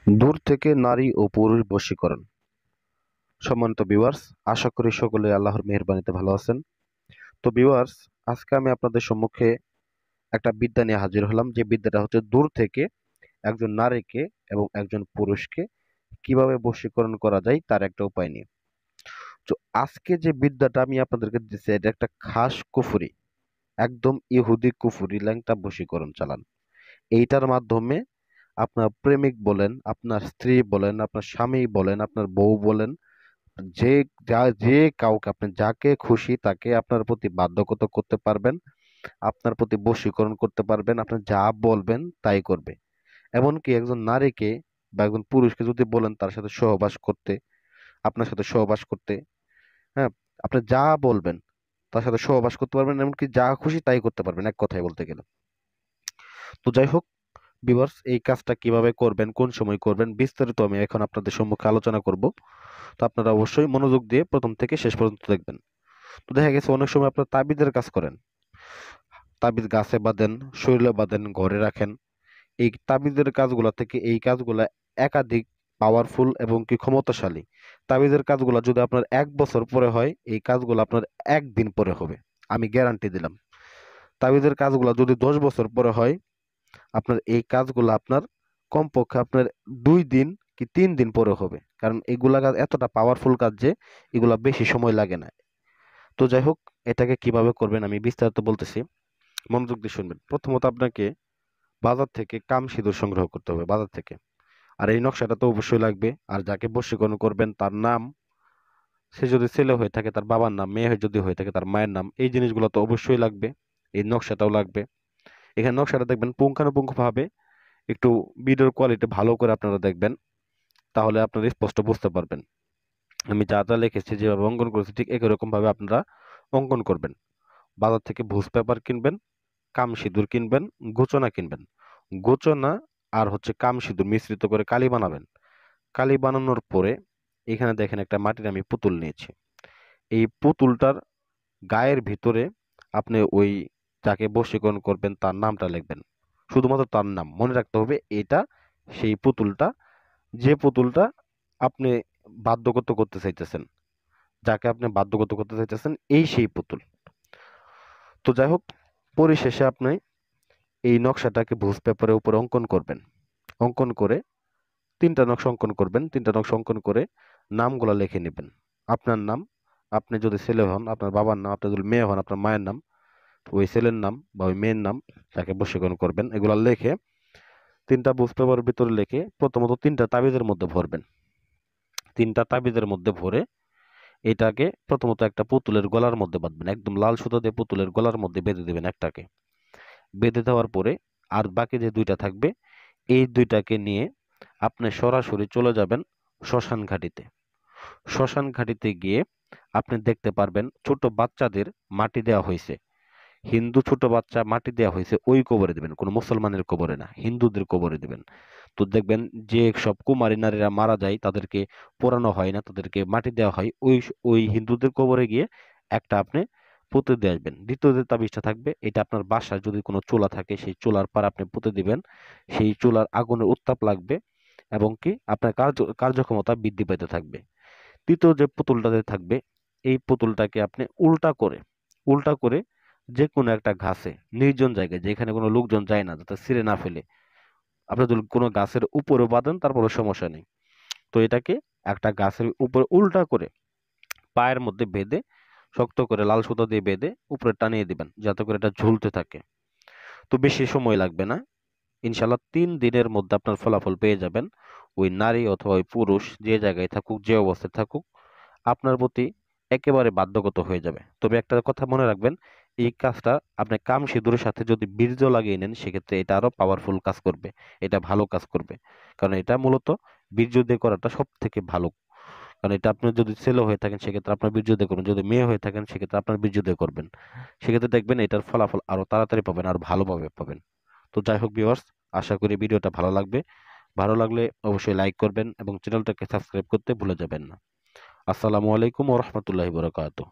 দূর থেকে নারী ও পুরুষ বশীকরণ। সম্মানিত ভিউয়ার্স, আশা করি সকলে আল্লাহর মেহেরবানিতে ভালো আছেন। তো ভিউয়ার্স, আজকে আমি আপনাদের সম্মুখে একটা বিদ্যা নিয়ে হাজির হলাম, যে বিদ্যাটা হচ্ছে দূর থেকে একজন নারীকে এবং একজন পুরুষকে কিভাবে বশীকরণ করা যায় তার একটা উপায় নিয়ে। তো আজকে যে বিদ্যাটা আমি আপনাদেরকে দিচ্ছি, এটা একটা খাস কুফরি, একদম ইহুদি কুফরি ল্যাংটা বশীকরণ চালান। এইটার মাধ্যমে আপনার প্রেমিক বলেন, আপনার স্ত্রী বলেন, আপনার স্বামী বলেন, আপনার বউ বলেন, যে যে কাউকে আপনি যাকে খুশি তাকে আপনার প্রতি বাধ্যগত করতে পারবেন, আপনার প্রতি বশীকরণ করতে পারবেন। আপনি যা বলবেন তাই করবে। এমনকি একজন নারীকে বা একজন পুরুষকে যদি বলেন তার সাথে সহবাস করতে, আপনার সাথে সহবাস করতে, হ্যাঁ, আপনি যা বলবেন তার সাথে সহবাস করতে পারবেন, এমনকি যা খুশি তাই করতে পারবেন, এক কথায় বলতে গেলে। তো যাই হোক ভিউয়ার্স, এই কাজটা কিভাবে করবেন, কোন সময় করবেন, বিস্তারিত আমি এখন আপনাদের সম্মুখে আলোচনা করব। তো আপনারা অবশ্যই মনোযোগ দিয়ে প্রথম থেকে শেষ পর্যন্ত দেখবেন। তো দেখা গেছে অনেক সময় আপনারা তাবিজের কাজ করেন, তাবিজ গাছে বাঁধেন, শরীরে বাঁধেন, ঘরে রাখেন। এই তাবিজের কাজগুলা থেকে এই কাজগুলা একাধিক পাওয়ারফুল এবং কি ক্ষমতাশালী। তাবিজের কাজগুলা যদি আপনার 1 বছর পরে হয়, এই কাজগুলো আপনার একদিন পরে হবে, আমি গ্যারান্টি দিলাম। তাবিজের কাজগুলা যদি 10 বছর পরে হয়, আপনার এই কাজগুলো আপনার কমপক্ষে আপনার 2 দিন কি 3 দিন পরে হবে, কারণ এগুলা কাজ এতটা পাওয়ারফুল কাজ যে এগুলা বেশি সময় লাগে না। তো যাই হোক, এটাকে কিভাবে করবেন আমি বিস্তারিত বলতেছি, মনোযোগ দিয়ে শুনবেন। প্রথমত আপনাকে বাজার থেকে কাম সিঁদুর সংগ্রহ করতে হবে, বাজার থেকে। আর এই নকশাটা তো অবশ্যই লাগবে। আর যাকে বশীকরণ করবেন তার নাম, সে যদি ছেলে হয়ে থাকে তার বাবার নাম, মেয়ে যদি হয়ে থাকে তার মায়ের নাম, এই জিনিসগুলো তো অবশ্যই লাগবে। এই নকশাটাও লাগবে। এখানে নকশাটা দেখবেন পুঙ্খানুপুঙ্খ ভাবে, একটু ভিডিওর কোয়ালিটি ভালো করে আপনারা দেখবেন, তাহলে আপনারা স্পষ্ট বুঝতে পারবেন। আমি যা যা লিখেছি, যেভাবে অঙ্কন করেছি, ঠিক একই রকম ভাবে আপনারা অঙ্কন করবেন। বাজার থেকে ভুজ পেপার কিনবেন, কাম সিঁদুর কিনবেন, গোচনা কিনবেন। গোচনা আর হচ্ছে কাম সিঁদুর মিশ্রিত করে কালি বানাবেন। কালি বানানোর পরে এখানে দেখেন একটা মাটির আমি পুতুল নিয়েছি। এই পুতুলটার গায়ের ভিতরে আপনি ওই যাকে বশীকরণ করবেন তার নামটা লিখবেন। শুধুমাত্র তার নাম মনে রাখতে হবে। এটা সেই পুতুলটা, যে পুতুলটা আপনি বাধ্যগত করতে চাইতেছেন, যাকে আপনি বাধ্যগত করতে চাইতেছেন, এই সেই পুতুল। তো যাই হোক, পরিশেষে আপনি এই নকশাটাকে ভুজ পেপারের উপরে অঙ্কন করবেন। অঙ্কন করে 3টা নকশা অঙ্কন করবেন। 3টা নকশা অঙ্কন করে নামগুলা লিখে নেবেন। আপনার নাম, আপনি যদি ছেলে হন আপনার বাবার নাম, আপনি যদি মেয়ে হন আপনার মায়ের নাম, ওই ছেলের নাম বা ওই মেয়ের নাম, যাকে বশীকরণ করবেন, এগুলা লিখে 3টা ভুজ পেপারের ভিতরে লিখে প্রথমত 3টা তাবিজের মধ্যে ভরবেন। 3টা তাবিজের মধ্যে ভরে এটাকে প্রথমত একটা পুতুলের গলার মধ্যে বাঁধবেন, একদম লাল সুতা দিয়ে পুতুলের গলার মধ্যে বেঁধে দেবেন একটাকে। বেঁধে দেওয়ার পরে আর বাকি যে 2টা থাকবে, এই 2টাকে নিয়ে আপনি সরাসরি চলে যাবেন শ্মশান ঘাটিতে। শ্মশান ঘাটিতে গিয়ে আপনি দেখতে পারবেন ছোট বাচ্চাদের মাটি দেওয়া হয়েছে। হিন্দু ছোট বাচ্চা মাটি দেওয়া হয়েছে, ওই কবরে দিবেন, কোনো মুসলমানের কবরে না, হিন্দুদের কবরে দিবেন। তো দেখবেন যে সব কুমারী নারীরা মারা যায় তাদেরকে পোড়ানো হয় না, তাদেরকে মাটি দেওয়া হয়, ওই ওই হিন্দুদের কবরে গিয়ে একটা আপনি পুঁতে দিয়ে আসবেন। দ্বিতীয় যে তাবিজটা থাকবে, এটা আপনার বাসায় যদি কোনো চুলা থাকে সেই চুলার পার আপনি পুঁতে দিবেন। সেই চুলার আগুনের উত্তাপ লাগবে এবং কি আপনার কার্যক্ষমতা বৃদ্ধি পেতে থাকবে। তৃতীয় যে পুতুলটাতে থাকবে, এই পুতুলটাকে আপনি উল্টা করে যে কোনো একটা ঘাসে, নির্জন জায়গায় যেখানে কোনো লোকজন যায় না, যাতে ছিঁড়ে না ফেলে, আপনি যদি কোনো গাছের উপরে বাঁধেন তারপরে সমস্যা নেই। তো এটাকে একটা গাছের উপরে উল্টা করে পায়ের মধ্যে বেঁধে, শক্ত করে লাল সুতা দিয়ে বেঁধে উপরে টানিয়ে দিবেন, যাতে করে এটা ঝুলতে থাকে। তো বেশি সময় লাগবে না, ইনশাল্লাহ 3 দিনের মধ্যে আপনার ফলাফল পেয়ে যাবেন। ওই নারী অথবা ওই পুরুষ যে জায়গায় থাকুক, যে অবস্থায় থাকুক, আপনার প্রতি একেবারে বাধ্যগত হয়ে যাবে। তবে একটা কথা মনে রাখবেন, এই কাজটা আপনি কাম সিঁদুরের সাথে যদি বীর্য লাগিয়ে নেন, সেক্ষেত্রে এটা আরো পাওয়ারফুল কাজ করবে, এটা ভালো কাজ করবে। কারণ এটা মূলত বীর্য দিয়ে করাটা সব থেকে ভালো। কারণ এটা আপনি যদি ছেলে হয়ে থাকেন সেক্ষেত্রে আপনার বীর্য দিয়ে করবেন, যদি মেয়ে হয়ে থাকেন সেক্ষেত্রে আপনার বীর্য দিয়ে করবেন। সেক্ষেত্রে দেখবেন এটার ফলাফল আরো তাড়াতাড়ি পাবেন, আর ভালোভাবে পাবেন। তো যাই হোক ভিউয়ার্স, আশা করি ভিডিওটা ভালো লাগবে। ভালো লাগলে অবশ্যই লাইক করবেন এবং চ্যানেলটাকে সাবস্ক্রাইব করতে ভুলে যাবেন না। আসসালামু আলাইকুম ওয়া রাহমাতুল্লাহি ওয়া বারাকাতুহু।